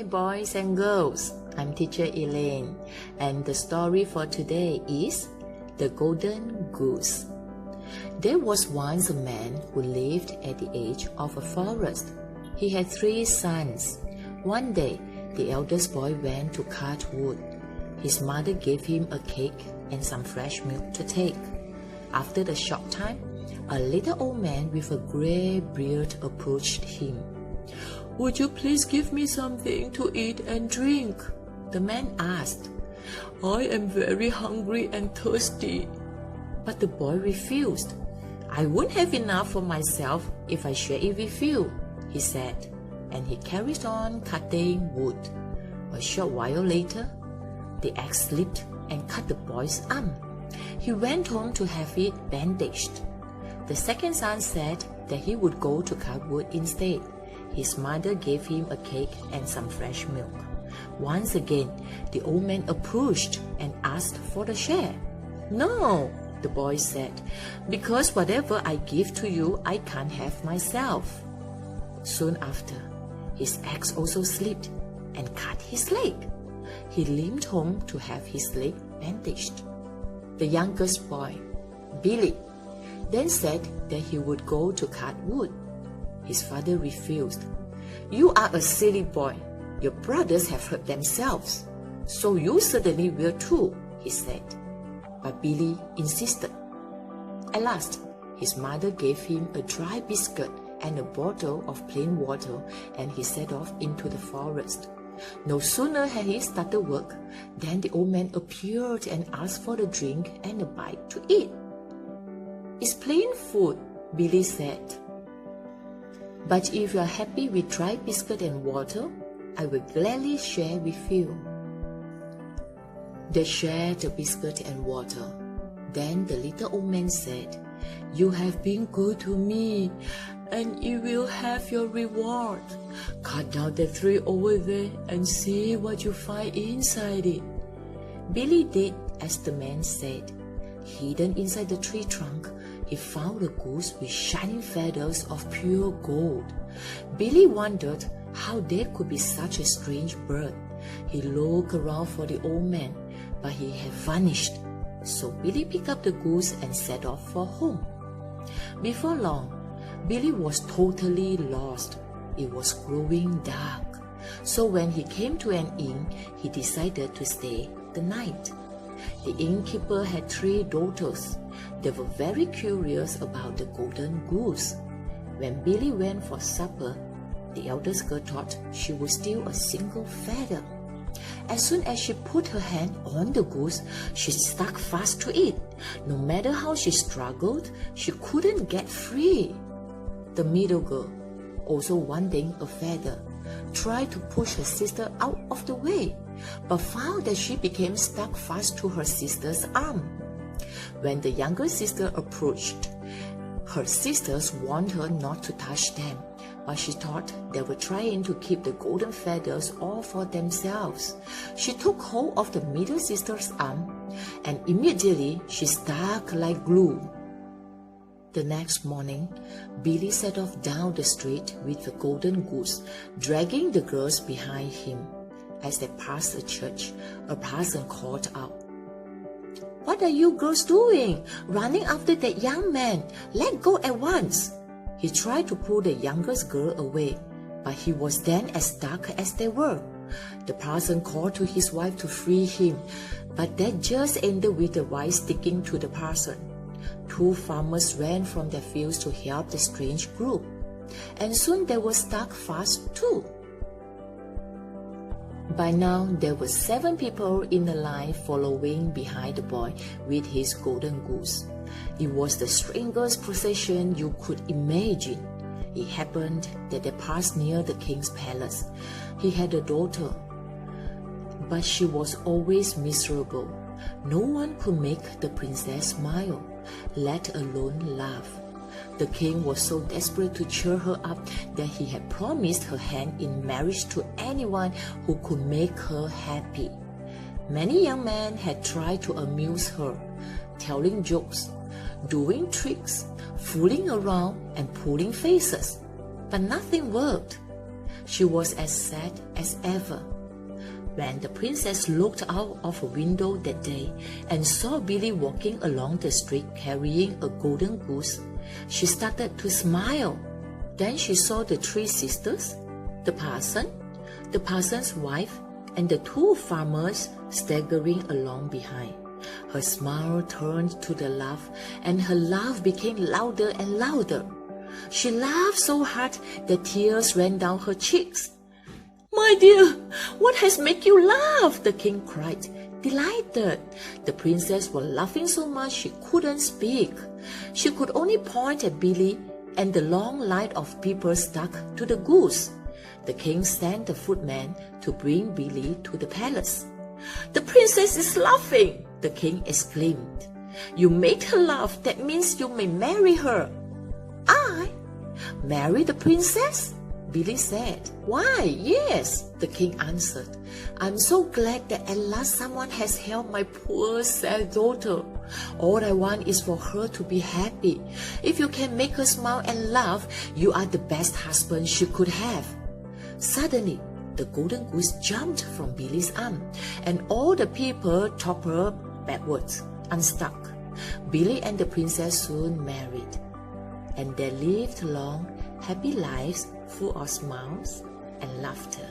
Hi boys and girls, I'm teacher Elaine, and the story for today is The Golden Goose. There was once a man who lived at the edge of a forest. He had 3 sons. One day, the eldest boy went to cut wood. His mother gave him a cake and some fresh milk to take. After a short time, a little old man with a gray beard approached him. "Would you please give me something to eat and drink?" the man asked. "I am very hungry and thirsty." But the boy refused. "I won't have enough for myself if I share it with you," he said, and he carried on cutting wood. A short while later, the axe slipped and cut the boy's arm. He went home to have it bandaged. The second son said that he would go to cut wood instead. His mother gave him a cake and some fresh milk. Once again, the old man approached and asked for the share. "No," the boy said, "because whatever I give to you, I can't have myself." Soon after, his axe also slipped and cut his leg. He limped home to have his leg bandaged. The youngest boy, Billy, then said that he would go to cut wood. His father refused. "You are a silly boy. Your brothers have hurt themselves, so you certainly will too," he said. But Billy insisted. At last, his mother gave him a dry biscuit and a bottle of plain water, and he set off into the forest. No sooner had he started work than the old man appeared and asked for the drink and a bite to eat. "It's plain food," Billy said. "But if you are happy with dry biscuit and water, I will gladly share with you." They shared the biscuit and water. Then the little old man said, "You have been good to me, and you will have your reward. Cut down the tree over there and see what you find inside it." Billy did as the man said. Hidden inside the tree trunk, he found a goose with shining feathers of pure gold. Billy wondered how there could be such a strange bird. He looked around for the old man, but he had vanished. So Billy picked up the goose and set off for home. Before long, Billy was totally lost. It was growing dark. So when he came to an inn, he decided to stay the night. The innkeeper had 3 daughters. They were very curious about the golden goose. When Billy went for supper, the eldest girl thought she would steal a single feather. As soon as she put her hand on the goose, she stuck fast to it. No matter how she struggled, she couldn't get free. The middle girl, also wanting a feather, tried to push her sister out of the way, but found that she became stuck fast to her sister's arm. When the younger sister approached, her sisters warned her not to touch them, but she thought they were trying to keep the golden feathers all for themselves. She took hold of the middle sister's arm, and immediately she stuck like glue. The next morning, Billy set off down the street with the golden goose, dragging the girls behind him. As they passed the church, a parson called out, "What are you girls doing, running after that young man? Let go at once." He tried to pull the youngest girl away, but he was then as stuck as they were. The parson called to his wife to free him, but that just ended with the wife sticking to the parson. 2 farmers ran from their fields to help the strange group, and soon they were stuck fast too. By now, there were 7 people in a line following behind the boy with his golden goose. It was the strangest procession you could imagine. It happened that they passed near the king's palace. He had a daughter, but she was always miserable. No one could make the princess smile, let alone laugh. The king was so desperate to cheer her up that he had promised her hand in marriage to anyone who could make her happy. Many young men had tried to amuse her, telling jokes, doing tricks, fooling around and pulling faces, but nothing worked. She was as sad as ever. When the princess looked out of a window that day and saw Billy walking along the street carrying a golden goose, she started to smile. Then she saw the three sisters, the parson, the parson's wife, and the two farmers staggering along behind. Her smile turned to the laugh, and her laugh became louder and louder. She laughed so hard that tears ran down her cheeks. "My dear, what has made you laugh?" the king cried, delighted. The princess was laughing so much she couldn't speak. She could only point at Billy and the long line of people stuck to the goose. The king sent the footman to bring Billy to the palace. "The princess is laughing," the king exclaimed. "You made her laugh. That means you may marry her." "I? Marry the princess?" Billy said. "Why, yes," the king answered. "I'm so glad that at last someone has helped my poor sad daughter. All I want is for her to be happy. If you can make her smile and laugh, you are the best husband she could have." Suddenly, the golden goose jumped from Billy's arm, and all the people toppled backwards, unstuck. Billy and the princess soon married, and they lived long, happy lives full of smiles and laughter.